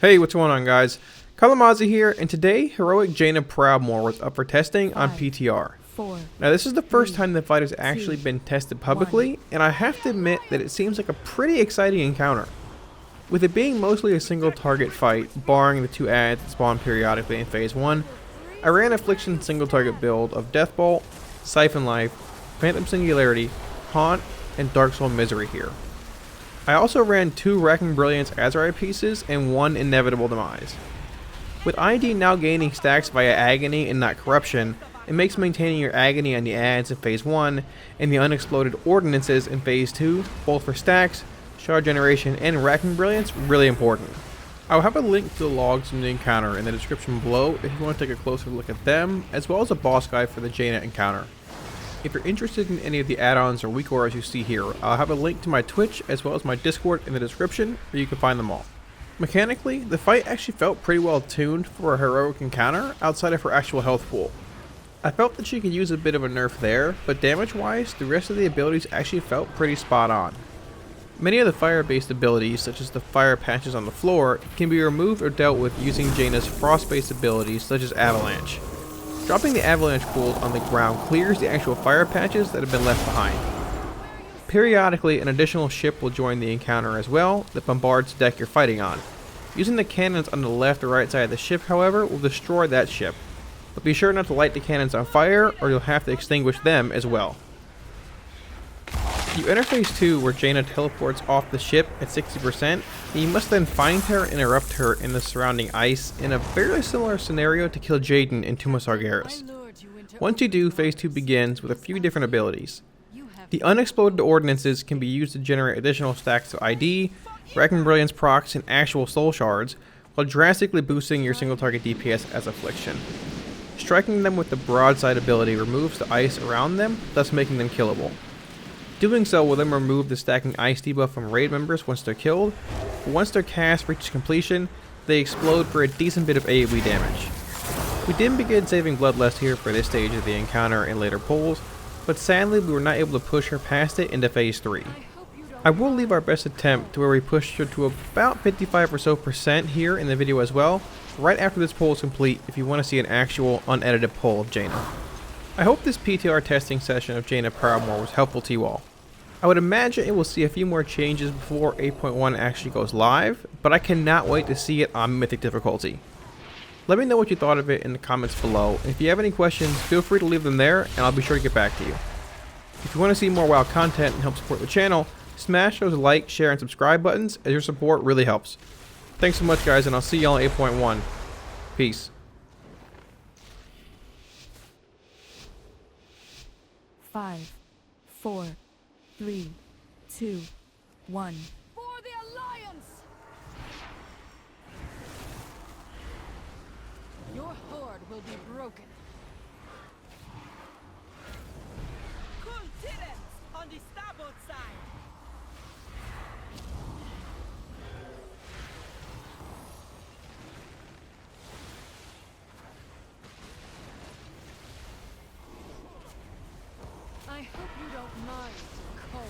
Hey, what's going on, guys? Kalamazi here, and today, heroic Jaina Proudmoore was up for testing on PTR. Now, this is the first time the fight has actually been tested publicly, and I have to admit that it seems like a pretty exciting encounter. With it being mostly a single target fight, barring the two adds that spawn periodically in Phase 1, I ran Affliction's single target build of Deathbolt, Siphon Life, Phantom Singularity, Haunt, and Dark Soul Misery here. I also ran 2 Racking Brilliance Azerite pieces and 1 Inevitable Demise. With ID now gaining stacks via Agony and not Corruption, it makes maintaining your Agony on the adds in Phase 1 and the unexploded ordinances in Phase 2, both for stacks, shard generation, and Racking Brilliance, really important. I'll have a link to the logs from the encounter in the description below if you want to take a closer look at them, as well as a boss guide for the Jaina encounter. If you're interested in any of the add-ons or weak auras you see here, I'll have a link to my Twitch as well as my Discord in the description where you can find them all. Mechanically, the fight actually felt pretty well tuned for a heroic encounter outside of her actual health pool. I felt that she could use a bit of a nerf there, but damage-wise, the rest of the abilities actually felt pretty spot on. Many of the fire-based abilities, such as the fire patches on the floor, can be removed or dealt with using Jaina's frost-based abilities such as Avalanche. Dropping the avalanche pools on the ground clears the actual fire patches that have been left behind. Periodically, an additional ship will join the encounter as well that bombards the deck you're fighting on. Using the cannons on the left or right side of the ship, however, will destroy that ship. But be sure not to light the cannons on fire or you'll have to extinguish them as well. You enter Phase 2 where Jaina teleports off the ship at 60%, and you must then find her and interrupt her in the surrounding ice in a very similar scenario to kill Jaden in Tomb of Sargeras. Once you do, Phase 2 begins with a few different abilities. The unexploded ordinances can be used to generate additional stacks of ID, Racking Brilliance procs, and actual soul shards, while drastically boosting your single target DPS as Affliction. Striking them with the broadside ability removes the ice around them, thus making them killable. Doing so will then remove the stacking ice debuff from raid members once they're killed, but once their cast reaches completion, they explode for a decent bit of AoE damage. We didn't begin saving Bloodlust here for this stage of the encounter in later pulls, but sadly we were not able to push her past it into Phase 3. I will leave our best attempt to where we pushed her to about 55% or so here in the video as well, right after this pull is complete if you want to see an actual unedited pull of Jaina. I hope this PTR testing session of Jaina Proudmoore was helpful to you all. I would imagine it will see a few more changes before 8.1 actually goes live, but I cannot wait to see it on Mythic difficulty. Let me know what you thought of it in the comments below, and if you have any questions, feel free to leave them there and I'll be sure to get back to you. If you want to see more WoW content and help support the channel, smash those like, share, and subscribe buttons as your support really helps. Thanks so much, guys, and I'll see y'all in 8.1. Peace. 5, 4, 3, 2, 1. For the Alliance! Your horde will be broken. Continents on the starboard side. I hope you don't mind the cold.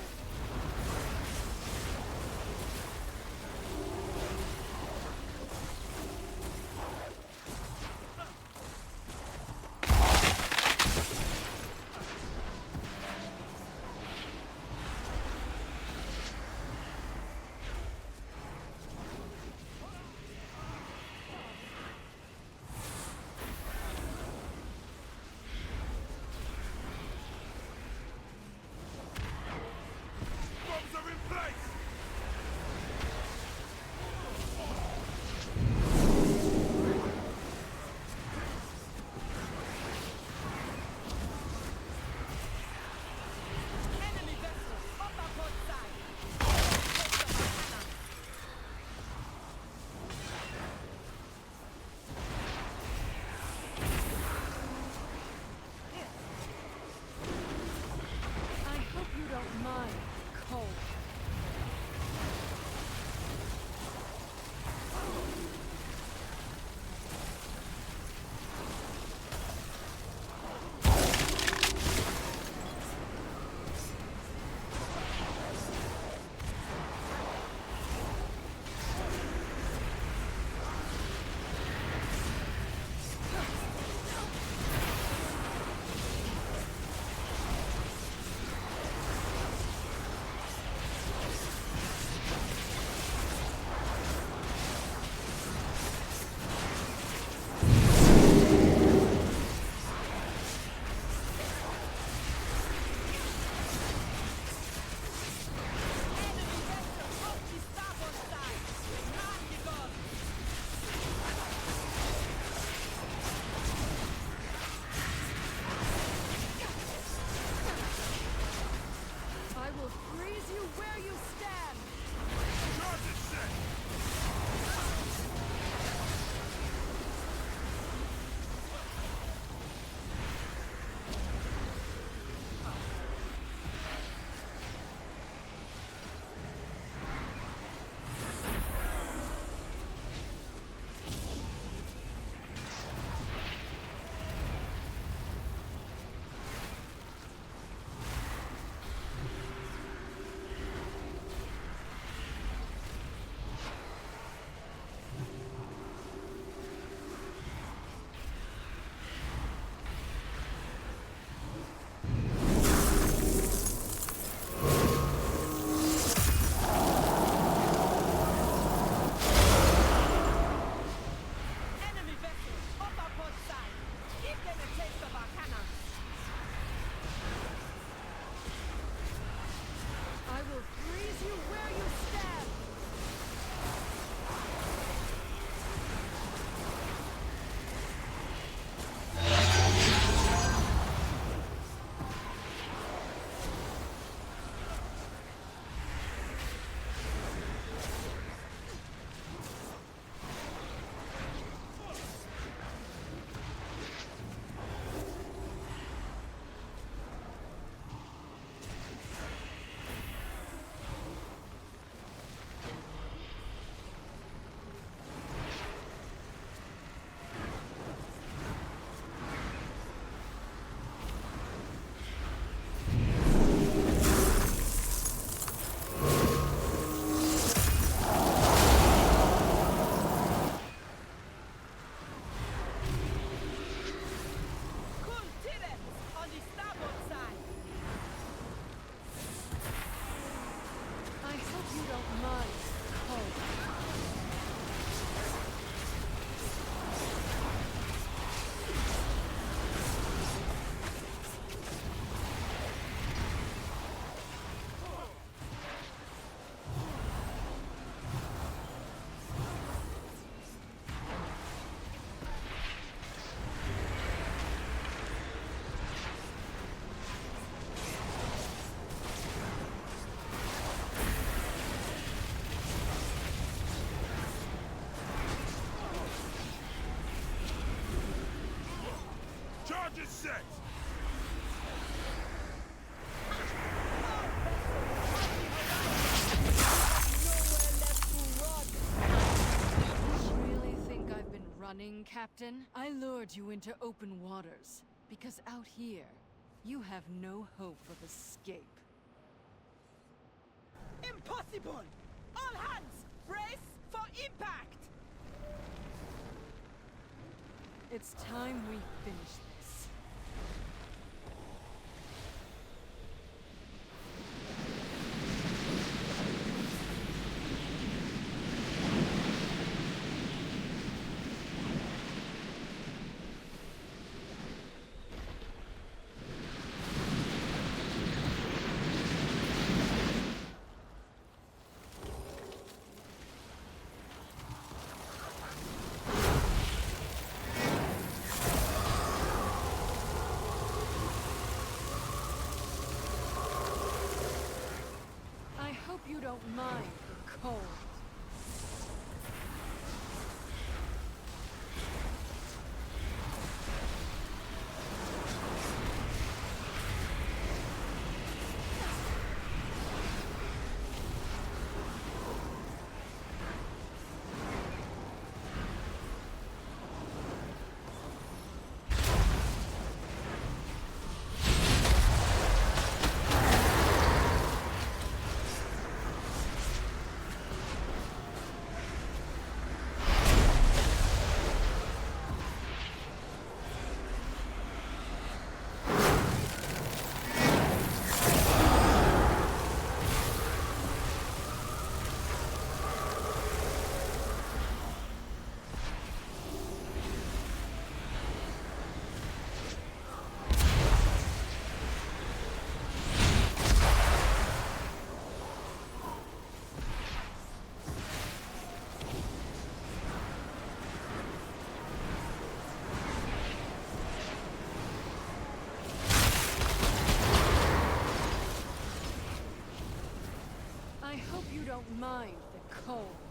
set! Really think I've been running, Captain? I lured you into open waters, because out here, you have no hope of escape. Impossible! All hands, brace for impact! It's time we finish this. I hope you don't mind the cold. I hope you don't mind the cold.